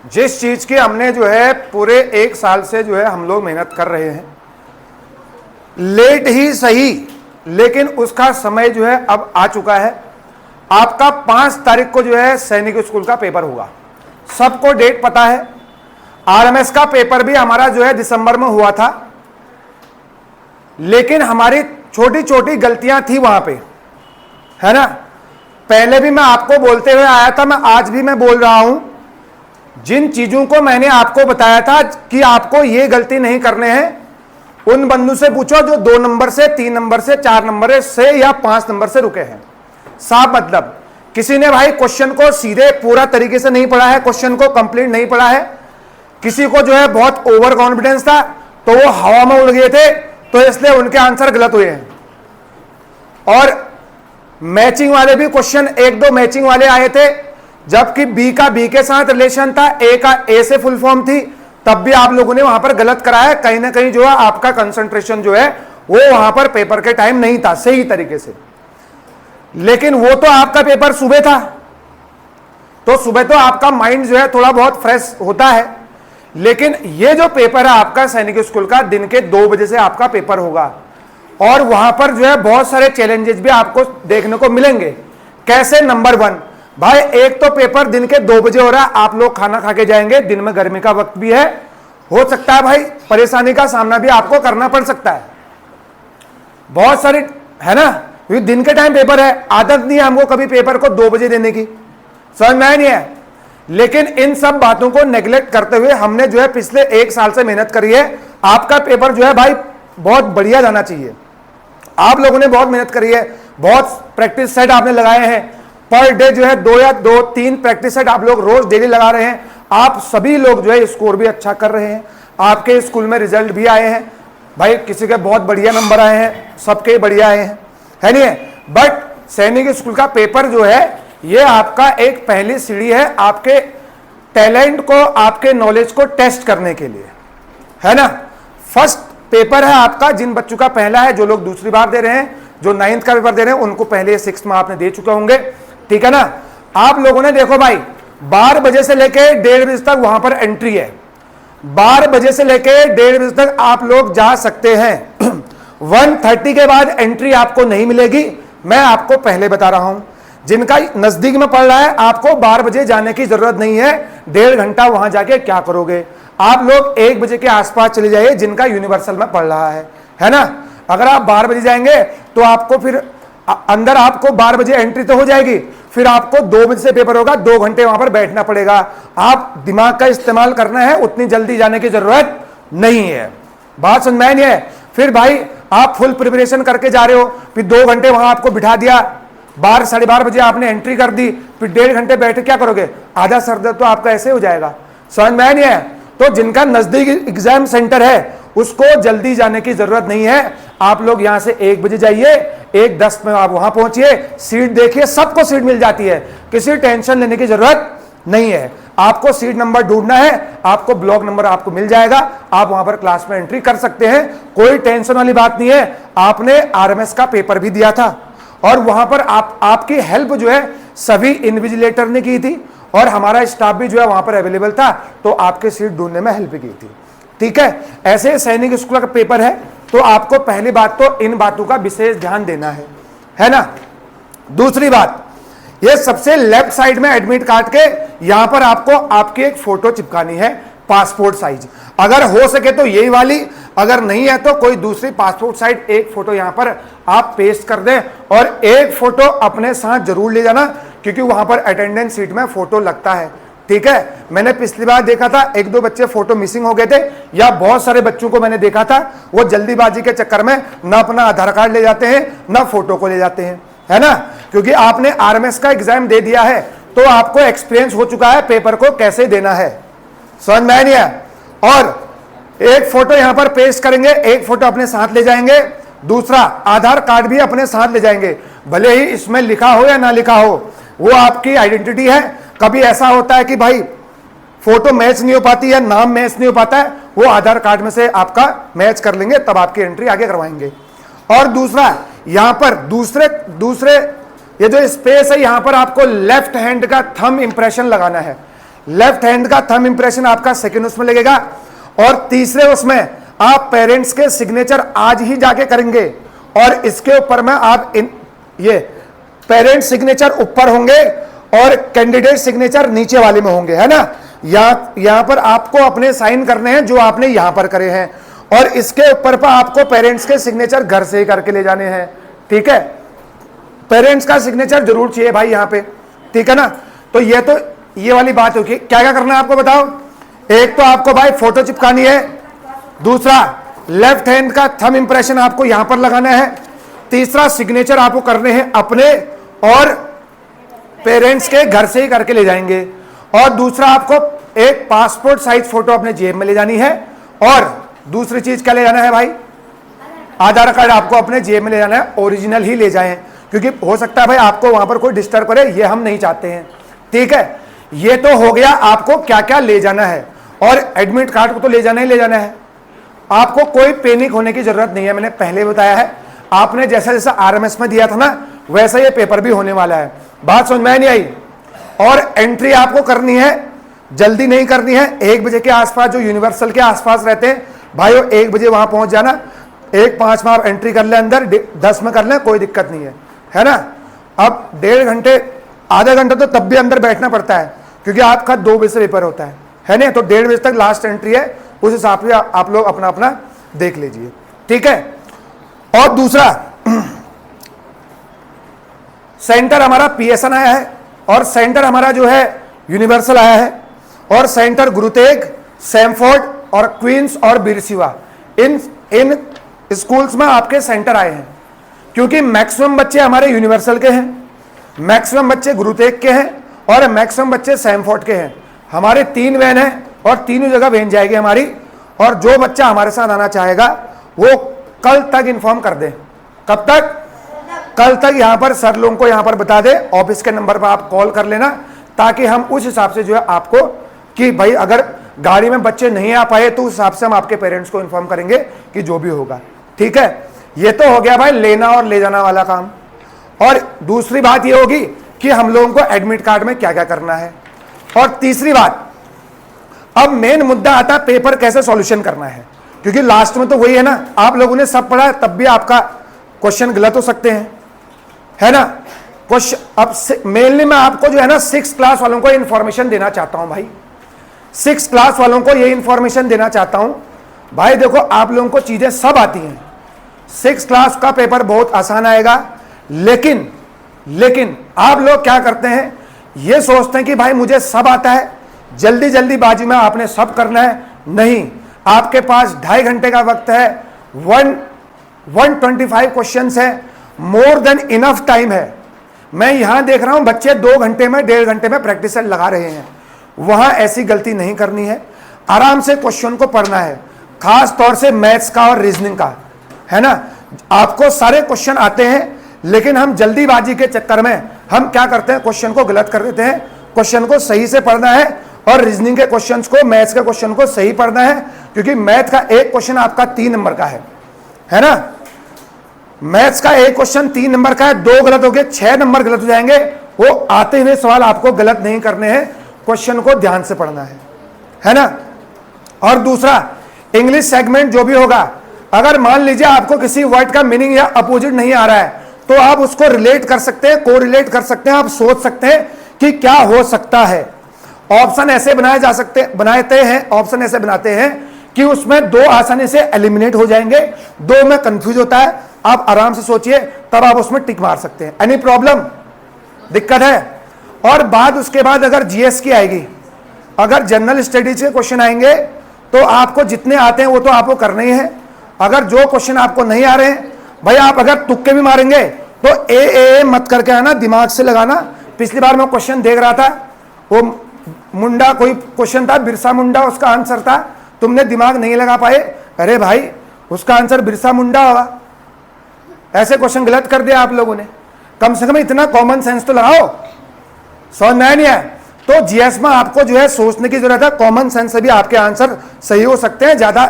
जिस चीज की हमने जो है पूरे 1 साल से जो है हम लोग मेहनत कर रहे हैं, लेट ही सही लेकिन उसका समय जो है अब आ चुका है। आपका 5 तारीख को जो है सैनिक स्कूल का पेपर होगा, सबको डेट पता है। आरएमएस का पेपर भी हमारा जो है दिसंबर में हुआ था, लेकिन हमारी छोटी छोटी गलतियां थी वहां पे, है ना। पहले भी मैं आपको बोलते हुए आया था, मैं आज भी मैं बोल रहा हूं, जिन चीजों को मैंने आपको बताया था कि आपको ये गलती नहीं करने हैं, उन बंधु से पूछो जो 2 नंबर से 3 नंबर से 4 नंबर से या 5 नंबर से रुके हैं। साफ मतलब किसी ने भाई क्वेश्चन को सीधे पूरा तरीके से नहीं पढ़ा है, क्वेश्चन को कंप्लीट नहीं पढ़ा है, किसी को जो है बहुत ओवर कॉन्फिडेंस था तो वो हवा में उड़ गए थे, तो इसलिए उनके आंसर गलत हुए हैं। और मैचिंग वाले भी क्वेश्चन 1-2 मैचिंग वाले आए थे, जबकि बी का बी के साथ रिलेशन था, ए का ए से फुल फॉर्म थी, तब भी आप लोगों ने वहां पर गलत कराया। कहीं ना कहीं जो है आपका कंसंट्रेशन जो है वो वहां पर पेपर के टाइम नहीं था सही तरीके से। लेकिन वो तो आपका पेपर सुबह था, तो सुबह तो आपका माइंड जो है थोड़ा बहुत फ्रेश होता है। लेकिन ये जो पेपर है आपका सैनिक स्कूल का, दिन के 2 बजे से आपका पेपर होगा, और वहां पर जो है बहुत सारे चैलेंजेस भी आपको देखने को मिलेंगे। कैसे? नंबर 1 भाई, एक तो पेपर दिन के 2 बजे हो रहा है, आप लोग खाना खा के जाएंगे, दिन में गर्मी का वक्त भी है, हो सकता है भाई परेशानी का सामना भी आपको करना पड़ सकता है बहुत सारी, है ना, क्योंकि दिन के टाइम पेपर है। आदत नहीं है हमको कभी पेपर को 2 बजे देने की, समझ में आया नहीं है। लेकिन इन सब बातों को नेग्लेक्ट करते हुए हमने जो है पिछले 1 साल से मेहनत करी है। आपका पेपर जो है भाई बहुत बढ़िया जाना चाहिए। आप लोगों ने बहुत मेहनत करी है, बहुत प्रैक्टिस सेट आपने लगाए हैं, पर डे जो है 2 या 2-3 प्रैक्टिस सेट आप लोग रोज डेली लगा रहे हैं। आप सभी लोग जो है स्कोर भी अच्छा कर रहे हैं, आपके स्कूल में रिजल्ट भी आए हैं भाई, किसी के बहुत बढ़िया नंबर आए हैं, सबके बढ़िया आए हैं, है नहीं है। बट सैनिक स्कूल का पेपर जो है ये आपका एक पहली सीढ़ी है आपके टैलेंट को, आपके नॉलेज को टेस्ट करने के लिए, है ना। फर्स्ट पेपर है आपका, जिन बच्चों का पहला है, जो लोग दूसरी बार दे रहे हैं, जो 9th का पेपर दे रहे हैं, उनको पहले 6th में आपने दे चुके होंगे, ठीक है ना। आप लोगों ने देखो भाई 12 बजे से लेके 1:30 बजे तक वहां पर एंट्री है, 12 बजे से लेके 1:30 बजे तक आप लोग जा सकते हैं। 1:30 के बाद एंट्री आपको नहीं मिलेगी, मैं आपको पहले बता रहा हूं। जिनका नजदीक में पड़ रहा है, आपको 12 बजे जाने की जरूरत नहीं है, 1.5 घंटा वहां जाके क्या करोगे। आप लोग 1 बजे के आसपास चले जाइए, जिनका यूनिवर्सल में पड़ रहा है ना। अगर आप 12 बजे जाएंगे तो आपको फिर अंदर आपको 12 बजे एंट्री तो हो जाएगी, फिर आपको 2 बजे से पेपर होगा, 2 घंटे वहां पर बैठना पड़ेगा। आप दिमाग का इस्तेमाल करना है, उतनी जल्दी जाने की जरूरत नहीं है। बात समझ में नहीं है। फिर भाई आप फुल प्रिपरेशन करके जा रहे हो, फिर 2 घंटे वहां आपको बिठा दिया, 12 साढ़े 12 बजे आपने एंट्री कर दी, फिर 1.5 घंटे बैठे क्या करोगे, आधा सर दर्द तो आपका ऐसे हो जाएगा, समझ में नहीं है। तो जिनका नजदीक एग्जाम सेंटर है उसको जल्दी जाने की जरूरत नहीं है। आप लोग यहां से 1 बजे जाइए, 1:10 में आप वहां पहुंचिए, सीट देखिए, सबको सीट मिल जाती है, किसी टेंशन लेने की जरूरत नहीं है। आपको सीट नंबर ढूंढना है, आपको ब्लॉक नंबर आपको मिल जाएगा, आप वहां पर क्लास में एंट्री कर सकते हैं, कोई टेंशन वाली बात नहीं है। आपने आरएमएस का पेपर भी दिया था और वहां पर आपकी हेल्प जो है सभी इन्विजिलेटर ने की थी, और हमारा स्टाफ भी जो है वहां पर अवेलेबल था, तो आपके सीट ढूंढने में हेल्प की थी, ठीक है। ऐसे सैनिक स्कूल का पेपर है, तो आपको पहली बात तो इन बातों का विशेष ध्यान देना है ना। दूसरी बात, ये सबसे लेफ्ट साइड में एडमिट कार्ड के यहां पर आपको आपकी एक फोटो चिपकानी है, पासपोर्ट साइज। अगर हो सके तो यही वाली, अगर नहीं है तो कोई दूसरी पासपोर्ट साइज एक फोटो यहां पर आप पेस्ट कर दें, और एक फोटो अपने साथ जरूर ले जाना, क्योंकि वहां पर अटेंडेंस सीट में फोटो लगता है, ठीक है। मैंने पिछली बार देखा था 1-2 बच्चे फोटो मिसिंग हो गए थे, या बहुत सारे बच्चों को मैंने देखा था वो जल्दीबाजी के चक्कर में ना अपना आधार कार्ड ले जाते हैं ना फोटो को ले जाते हैं, है ना। क्योंकि आपने आरएमएस का एग्जाम दे दिया है, तो आपको एक्सपीरियंस हो चुका है पेपर को कैसे देना है, समझ में नहीं है। और एक फोटो यहां पर पेस्ट करेंगे, एक फोटो अपने साथ ले जाएंगे, दूसरा आधार कार्ड भी अपने साथ ले जाएंगे, भले ही इसमें लिखा हो या ना लिखा हो, वो आपकी आइडेंटिटी है। कभी ऐसा होता है कि भाई फोटो मैच नहीं हो पाती है, नाम मैच नहीं हो पाता है, वो आधार कार्ड में से आपका मैच कर लेंगे, तब आपकी एंट्री आगे करवाएंगे। और दूसरा यहां पर दूसरे ये जो स्पेस है, यहां पर आपको लेफ्ट हैंड का थंब इंप्रेशन लगाना है। लेफ्ट हैंड का थंब इंप्रेशन आपका सेकंड उसमें लगेगा, और तीसरे उसमें आप पेरेंट्स के सिग्नेचर आज ही जाके करेंगे, और इसके ऊपर में आप ये पेरेंट सिग्नेचर ऊपर होंगे और कैंडिडेट सिग्नेचर नीचे वाले में होंगे, है ना। यहां पर आपको अपने साइन करने हैं जो आपने यहां पर करे हैं, और इसके ऊपर पर आपको पेरेंट्स के सिग्नेचर घर से ही करके ले जाने हैं, ठीक है। पेरेंट्स का सिग्नेचर जरूर चाहिए भाई यहां पे, ठीक है ना। तो ये वाली बात होगी। क्या क्या करना है आपको बताओ। एक तो आपको भाई फोटो चिपकानी है, दूसरा लेफ्ट हैंड का थंब इंप्रेशन आपको यहां पर लगाना है, तीसरा सिग्नेचर आपको करने हैं अपने और पेरेंट्स के घर से ही करके ले जाएंगे, और दूसरा आपको एक पासपोर्ट साइज फोटो अपने जेब में ले जानी है, और दूसरी चीज क्या ले जाना है भाई, आधार कार्ड आपको अपने जेब में ले जाना है, ओरिजिनल ही ले जाएं, क्योंकि हो सकता है भाई आपको वहां पर कोई डिस्टर्ब करे, ये हम नहीं चाहते हैं, ठीक है। ये तो हो गया आपको क्या क्या ले जाना है, और एडमिट कार्ड को तो ले जाना ही ले जाना है। आपको कोई पैनिक होने की जरूरत नहीं है, मैंने पहले बताया है। आपने जैसा जैसा आरएमएस में दिया था ना, वैसा ये पेपर भी होने वाला है। बात समझ में नहीं आई। और एंट्री आपको करनी है, जल्दी नहीं करनी है। 1 बजे के आसपास जो यूनिवर्सल के आसपास रहते हैं भाइयों, 1 बजे वहां पहुंच जाना। 1:05 में आप एंट्री कर ले अंदर, 10 में कर ले, कोई दिक्कत नहीं है ना। अब 1.5 घंटे, आधा घंटा तो तब भी अंदर बैठना पड़ता है, क्योंकि आपका 2 बजे से पेपर होता है ना। तो 1:30 बजे तक लास्ट एंट्री है, उस हिसाब से आप लोग अपना अपना देख लीजिए, ठीक है। और दूसरा सेंटर हमारा पीएसएन आया है, और सेंटर हमारा जो है यूनिवर्सल आया है, और सेंटर गुरु तेग, सैमफोर्ड और क्वींस और बीरसिवा, इन स्कूल्स में आपके सेंटर आए हैं। क्योंकि मैक्सिमम बच्चे हमारे यूनिवर्सल के हैं, मैक्सिमम बच्चे गुरु तेग के हैं, और मैक्सिमम बच्चे सैमफोर्ड के हैं। हमारे 3 वैन है, और तीनों जगह वैन जाएगी हमारी। और जो बच्चा हमारे साथ आना चाहेगा वो कल तक इन्फॉर्म कर दे। कब तक? कल तक यहां पर सर लोगों को यहां पर बता दे, ऑफिस के नंबर पर आप कॉल कर लेना, ताकि हम उस हिसाब से जो है आपको, कि भाई अगर गाड़ी में बच्चे नहीं आ पाए तो उस हिसाब से हम आपके पेरेंट्स को इन्फॉर्म करेंगे कि जो भी होगा, ठीक है। ये तो हो गया भाई लेना और ले जाना वाला काम। और दूसरी बात ये होगी कि हम लोगों को एडमिट कार्ड में क्या क्या करना है। और तीसरी बात, अब मेन मुद्दा आता है पेपर कैसे सॉल्यूशन करना है, क्योंकि लास्ट में तो वही है ना, आप लोगों ने सब पढ़ा तब भी आपका क्वेश्चन गलत हो सकते हैं, है ना। क्वेश्चन अब मेनली मैं आपको जो है ना 6th क्लास वालों को इंफॉर्मेशन देना चाहता हूं भाई, 6th क्लास वालों को ये इंफॉर्मेशन देना चाहता हूं भाई। देखो आप लोगों को चीजें सब आती हैं, 6th क्लास का पेपर बहुत आसान आएगा, लेकिन आप लोग क्या करते हैं, ये सोचते हैं कि भाई मुझे सब आता है, जल्दी जल्दी बाजी में आपने सब करना है। नहीं, आपके पास 2.5 घंटे का वक्त है, 125 क्वेश्चंस है, मोर देन इनफ टाइम है। मैं यहां देख रहा हूं बच्चे 2 घंटे में, 1.5 घंटे में प्रैक्टिस लगा रहे हैं। वहां ऐसी गलती नहीं करनी है, आराम से क्वेश्चन को पढ़ना है, खास तौर से मैथ्स का और रीजनिंग का, है ना। आपको सारे क्वेश्चन आते हैं, लेकिन हम जल्दीबाजी के चक्कर में हम क्या करते हैं, क्वेश्चन को गलत कर देते हैं। क्वेश्चन को सही से पढ़ना है, और रीजनिंग के क्वेश्चंस को, मैथ्स के क्वेश्चन को सही पढ़ना है, क्योंकि मैथ का एक क्वेश्चन आपका 3 नंबर का है ना। मैथ्स का एक क्वेश्चन 3 नंबर का है, 2 गलत हो गए, 6 नंबर गलत हो जाएंगे। वो आते हुए सवाल आपको गलत नहीं करने हैं, क्वेश्चन को ध्यान से पढ़ना है ना। और दूसरा, इंग्लिश सेगमेंट जो भी होगा, अगर मान लीजिए आपको किसी वर्ड का मीनिंग या अपोजिट नहीं आ रहा है, तो आप उसको रिलेट कर सकते हैं, को रिलेट कर सकते हैं, आप सोच सकते हैं कि क्या हो सकता है। ऑप्शन ऐसे बनाते हैं, ऑप्शन ऐसे बनाते हैं कि उसमें 2 आसानी से एलिमिनेट हो जाएंगे, 2 में कंफ्यूज होता है। आप आराम से सोचिए, तब आप उसमें टिक मार सकते हैं। एनी प्रॉब्लम, दिक्कत है? और उसके बाद अगर जीएस की आएगी, अगर जनरल स्टडीज के क्वेश्चन आएंगे, तो आपको जितने आते हैं वो तो आपको करने ही है। अगर जो क्वेश्चन आपको नहीं आ रहे हैं भाई, आप अगर तुक्के भी मारेंगे तो ए मत करके आना, दिमाग से लगाना। पिछली बार मैं क्वेश्चन देख रहा था, वो मुंडा कोई क्वेश्चन था, बिरसा मुंडा उसका आंसर था, तुमने दिमाग नहीं लगा पाए, अरे भाई उसका आंसर बिरसा मुंडा होगा। ऐसे क्वेश्चन गलत कर दिया आप लोगों ने। कम से कम इतना कॉमन सेंस तो लगाओ, समझ में नहीं है। तो जीएस में आपको जो है सोचने की जरूरत है, कॉमन सेंस से भी आपके आंसर सही हो सकते हैं, ज्यादा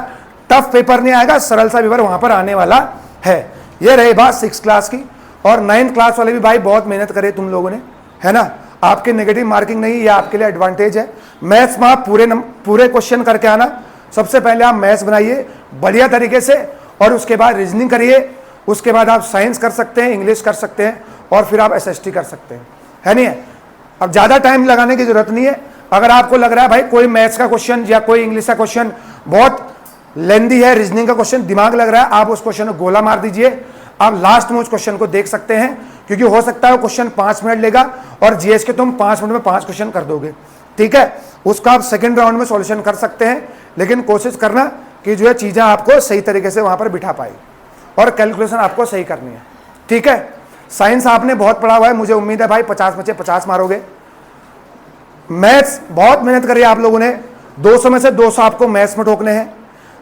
टफ पेपर नहीं आएगा, सरल सा पेपर वहां पर आने वाला है। ये रही बात 6th क्लास की। और 9th क्लास वाले भी भाई बहुत मेहनत करे तुम लोगों ने, है ना। आपकी नेगेटिव मार्किंग नहीं, ये आपके लिए एडवांटेज है। मैथ्स में आप पूरे क्वेश्चन करके आना। सबसे पहले आप मैथ्स बनाइए बढ़िया तरीके से, और उसके बाद रीजनिंग करिए, उसके बाद आप साइंस कर सकते हैं, इंग्लिश कर सकते हैं, और फिर आप एसएसटी कर सकते हैं, है नहीं है। अब ज़्यादा टाइम लगाने की जरूरत नहीं है। अगर आपको लग रहा है भाई कोई मैथ्स का क्वेश्चन या कोई इंग्लिश का क्वेश्चन बहुत लेंदी है, रीजनिंग का क्वेश्चन दिमाग लग रहा है, आप उस क्वेश्चन को गोला मार दीजिए। आप लास्ट में उस क्वेश्चन को देख सकते हैं, क्योंकि हो सकता है वो क्वेश्चन 5 मिनट लेगा और जीएस के तुम 5 मिनट में 5 क्वेश्चन कर दोगे, ठीक है। उसका आप सेकंड राउंड में सॉल्यूशन कर सकते हैं, लेकिन कोशिश करना कि जो है चीज़ें आपको सही तरीके से वहां पर बिठा पाई, और कैलकुलेशन आपको सही करनी है, ठीक है। साइंस आपने बहुत पढ़ा हुआ है, मुझे उम्मीद है भाई 50 में से 50 मारोगे। मैथ्स बहुत मेहनत करी आप लोगों ने, 200 में से 200 आपको मैथ्स में ठोकने हैं।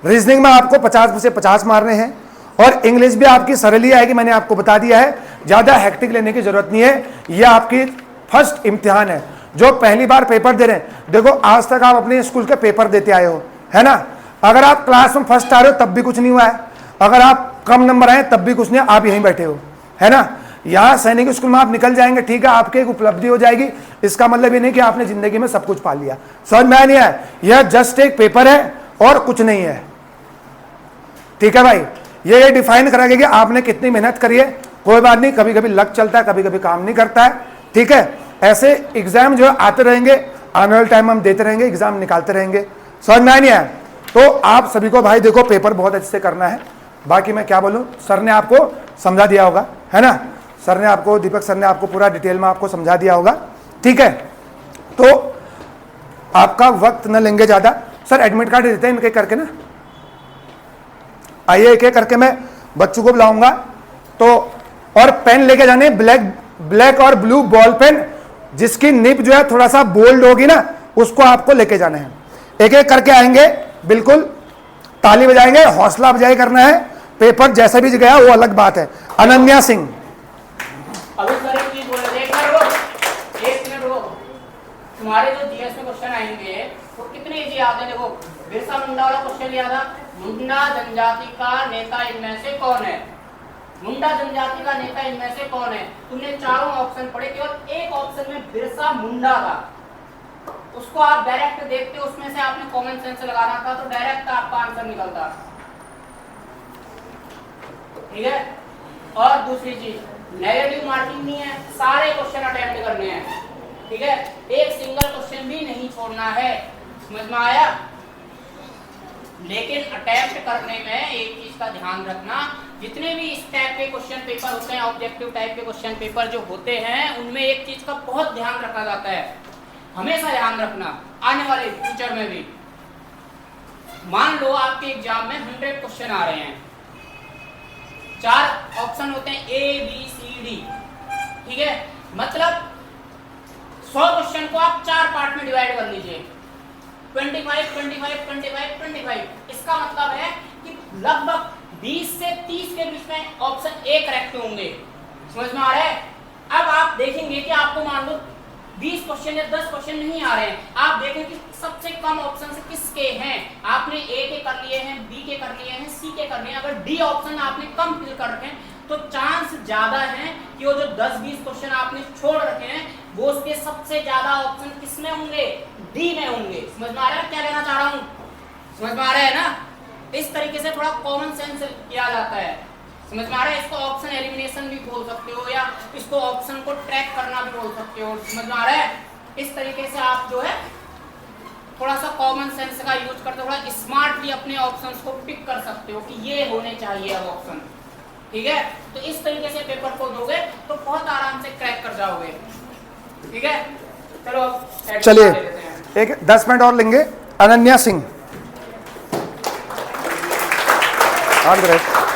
रीजनिंग में आपको 50 में से 50 मारने हैं, और इंग्लिश भी आपकी सरल ही आएगी, मैंने आपको बता दिया है, ज़्यादा हेक्टिक लेने की जरूरत नहीं है। यह आपकी फर्स्ट इम्तिहान है, जो पहली बार पेपर दे रहे हैं। देखो आज तक आप अपने स्कूल के पेपर देते आए हो, है ना। अगर आप क्लास में फर्स्ट आ रहे हो तब भी कुछ नहीं हुआ है, अगर आप कम नंबर आए तब भी कुछ नहीं, आप यहीं बैठे हो, है ना। यहाँ सैनिक स्कूल में आप निकल जाएंगे, ठीक है, आपकी एक उपलब्धि हो जाएगी। इसका मतलब ये नहीं कि आपने जिंदगी में सब कुछ पा लिया, समझ में नहीं आया। यह जस्ट एक पेपर है और कुछ नहीं है, ठीक है भाई। ये डिफाइन करेगा कि आपने कितनी मेहनत करी है। कोई बात नहीं, कभी कभी लक चलता है, कभी कभी काम नहीं करता है, ठीक है। ऐसे एग्जाम जो आते रहेंगे, आने वाले टाइम हम देते रहेंगे, एग्जाम निकालते रहेंगे, समझ में नहीं आया। तो आप सभी को भाई देखो पेपर बहुत अच्छे से करना है। बाकी मैं क्या बोलूं, सर ने आपको समझा दिया होगा, है ना। सर ने आपको, दीपक सर ने आपको पूरा डिटेल में आपको समझा दिया होगा, ठीक है। तो आपका वक्त न लेंगे ज्यादा। सर एडमिट कार्ड देते हैं इनके करके ना, आइए एक एक करके मैं बच्चों को बुलाऊंगा। तो और पेन लेके जाने, ब्लैक और ब्लू बॉल पेन, जिसकी निब जो है थोड़ा सा बोल्ड होगी ना, उसको आपको लेके जाना है। एक एक करके आएंगे, बिल्कुल ताली बजाएंगे, हौसला अफजाई करना है। पेपर जैसा भी गया वो अलग बात है। अनन्या सिंह, अभी सर एक चीज बोले, एक मिनट रुको। तुम्हारे जो जीएस में क्वेश्चन आएंगे वो कितने इजी आते हैं। देखो बिरसा मुंडा वाला क्वेश्चन लिया था, मुंडा जनजाति का नेता इनमें से कौन है। मुंडा जनजाति का नेता इनमें से कौन है। तुमने चारों ऑप्शन पढ़े, केवल एक ऑप्शन में बिरसा मुंडा था, उसको आप डायरेक्ट देखते, उसमें से आपने कॉमन सेंस लगाना था, तो डायरेक्ट आपका आंसर निकलता, ठीक है। और दूसरी चीज, नेगेटिव मार्किंग नहीं है, सारे क्वेश्चन अटेम्प्ट करने हैं, ठीक है। एक सिंगल क्वेश्चन भी नहीं छोड़ना है, समझ में आया। लेकिन अटेम्प्ट करने में एक चीज का ध्यान रखना, जितने भी इस टाइप के क्वेश्चन पेपर होते हैं, ऑब्जेक्टिव टाइप के क्वेश्चन पेपर जो होते हैं, उनमें एक चीज का बहुत ध्यान रखा जाता है, हमेशा ध्यान रखना आने वाले फ्यूचर में भी। मान लो आपके एग्जाम में 100 क्वेश्चन आ रहे हैं, 4 ऑप्शन होते हैं ए बी सी डी, ठीक है। मतलब 100 क्वेश्चन को आप 4 पार्ट में डिवाइड कर लीजिए, 25, 25, 25, 25। इसका मतलब है कि लगभग 20 से 30 के बीच में ऑप्शन ए करेक्ट होंगे, समझ में आ रहा है। अब आप देखेंगे कि आपको मान लो 20 क्वेश्चन या 10 क्वेश्चन नहीं आ रहे हैं, आप देखें कि सबसे कम ऑप्शन से किसके हैं। आपने ए के कर लिए हैं, बी के कर लिए हैं, सी के कर लिए हैं। अगर डी ऑप्शन आपने कम फिल कर रखे हैं तो चांस ज्यादा है कि वो जो 10-20 क्वेश्चन आपने छोड़ रखे हैं, वो उसके सबसे ज्यादा ऑप्शन किसमें होंगे, डी में होंगे। समझ में आ रहा है क्या कहना चाह रहा हूं, समझ में आ रहा है ना। इस तरीके से थोड़ा कॉमन सेंस किया जाता है, समझ में आ रहा है। इसको ऑप्शन एलिमिनेशन भी बोल सकते हो, या इसको ऑप्शन को ट्रैक करना भी बोल सकते हो, समझ में आ रहा है। इस तरीके से आप जो है थोड़ा सा कॉमन सेंस का यूज करते हो, थोड़ा स्मार्टली अपने ऑप्शंस को पिक कर सकते हो कि ये होने चाहिए अब ऑप्शन, ठीक है। तो इस तरीके से पेपर को दोगे तो बहुत आराम से क्रैक कर जाओगे, ठीक है। चलो चलिए एक 10 मिनट और लेंगे। अनन्या सिंह,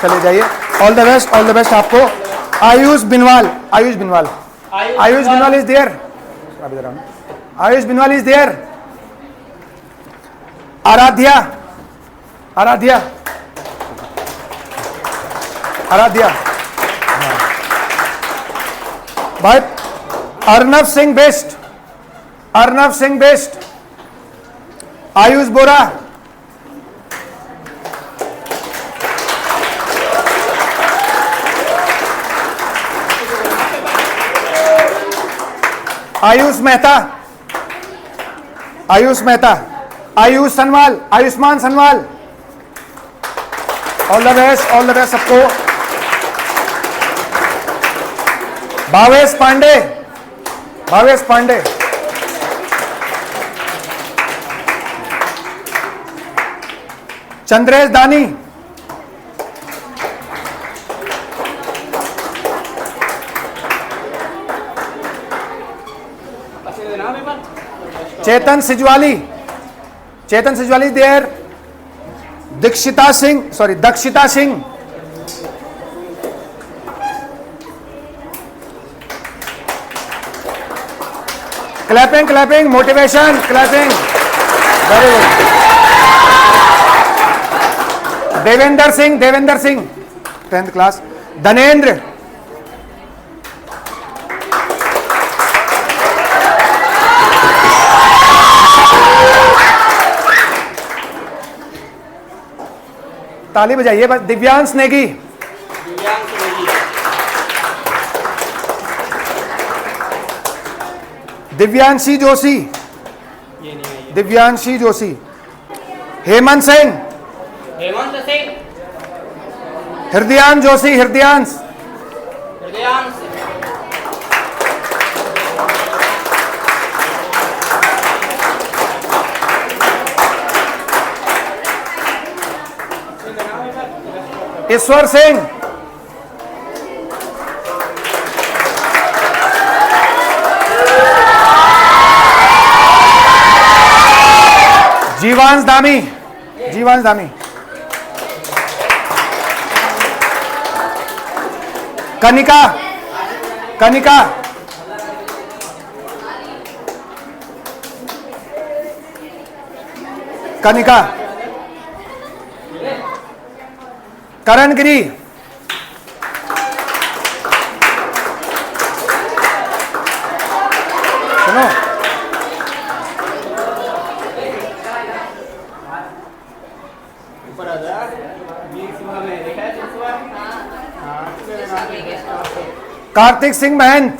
चले जाइए। All the best, all the best आपको। Ayush Binwal, Ayush Binwal, Ayush Binwal is there, Ayush Binwal is there. Aradhya, Aradhya, Aradhya भाई। Arnav Singh best, Arnav Singh best. Ayush Bora, Ayush Mehta, Ayush Mehta, Ayush Sanwal, Ayushman Sanwal. All the best सबको। Bhavesh Pande, Bhavesh Pande, Chandresh Dani, Chetan Sijwali, Chetan Sijwali there, Dikshita Singh, sorry Dakshita Singh, clapping clapping, motivation clapping, very good. Devendra Singh, Devendra Singh 10th class, Dhanendra, ताली बजाइए। दिव्यांश नेगी, दिव्यांशी जोशी, दिव्यांशी जोशी, हेमंत सिंह, हेमंत सिंह, हृदयांश जोशी, हृदयांश, हृदयांश, ईश्वर सिंह, जीवांश धामी, जीवांश धामी, कनिका, कनिका, कनिका, करणगिरी, सुनो, कार्तिक सिंह महंत,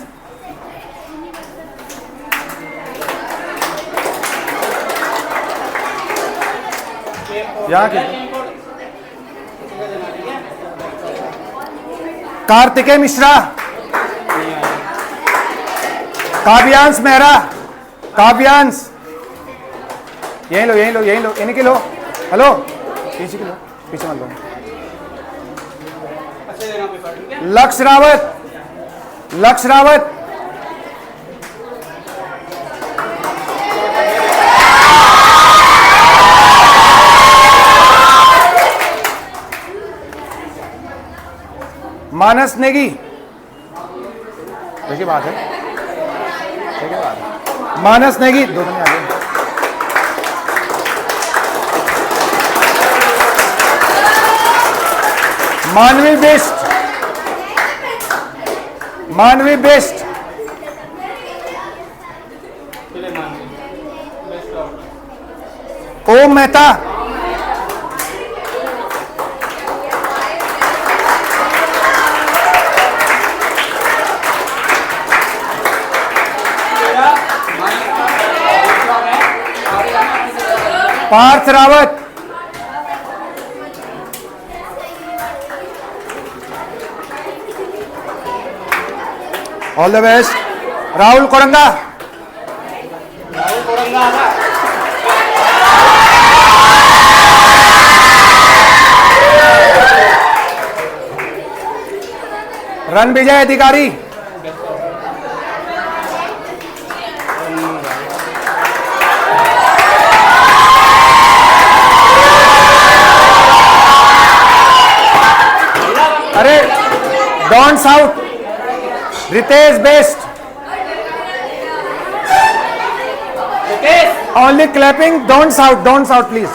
यहाँ के कार्तिकेय मिश्रा, काव्यांश मेहरा, काव्यांश, यहीं लो यहीं लो यहीं लो, इन्हीं के लो, हेलो पीछे के लो, पीछे मत लो। लक्ष्य रावत, लक्ष्य रावत, मानस नेगी, देखिए बात है, देखिए बात है, मानस नेगी, दोनों में आगे। Manvi best, Manvi best, Om Mehta, Parth Rawat, all the best. Rahul Koranga, Rahul Koranga, Ranvijay Adhikari, अरे don't shout, Ritesh best, Ritesh, only clapping, don't shout please.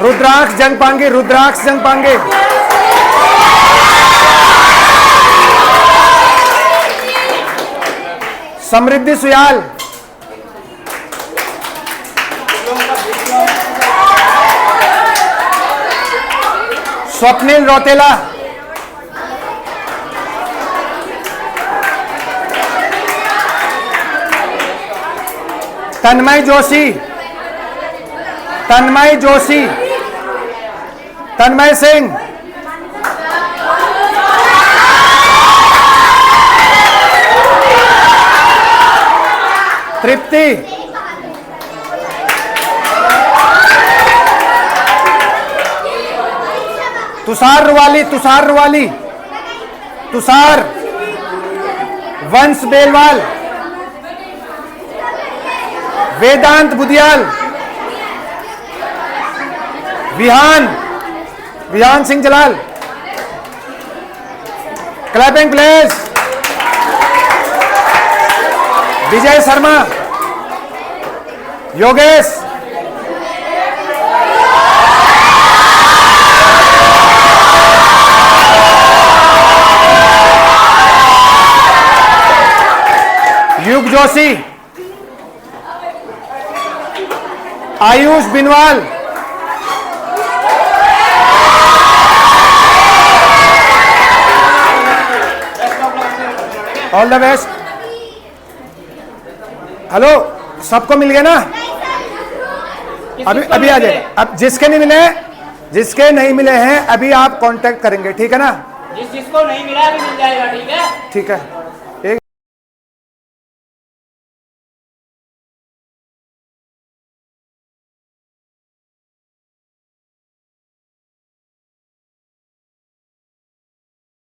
Rudraksh Jung Pange, रुद्राक्ष जंग पांगे, समृद्धि सुयाल, स्वप्निल रौतेला, तन्मय जोशी, तन्मय जोशी, तन्मय सिंह, तृप्ति, तुषार रुवाली, तुषार रुवाली, तुषार, वंश बेलवाल, वेदांत बुदियाल, विहान, विहान सिंह जलाल, क्लैपिंग प्लेस, विजय शर्मा, योगेश, युग Joshi, Ayush Binwal, all the best. Hello, सबको मिल गया ना? अभी अभी आ जाए। अब जिसके नहीं मिले, जिसके नहीं मिले हैं अभी आप कांटेक्ट करेंगे, ठीक है ना? जिसको नहीं मिला अभी मिल जाएगा, ठीक है? ठीक है।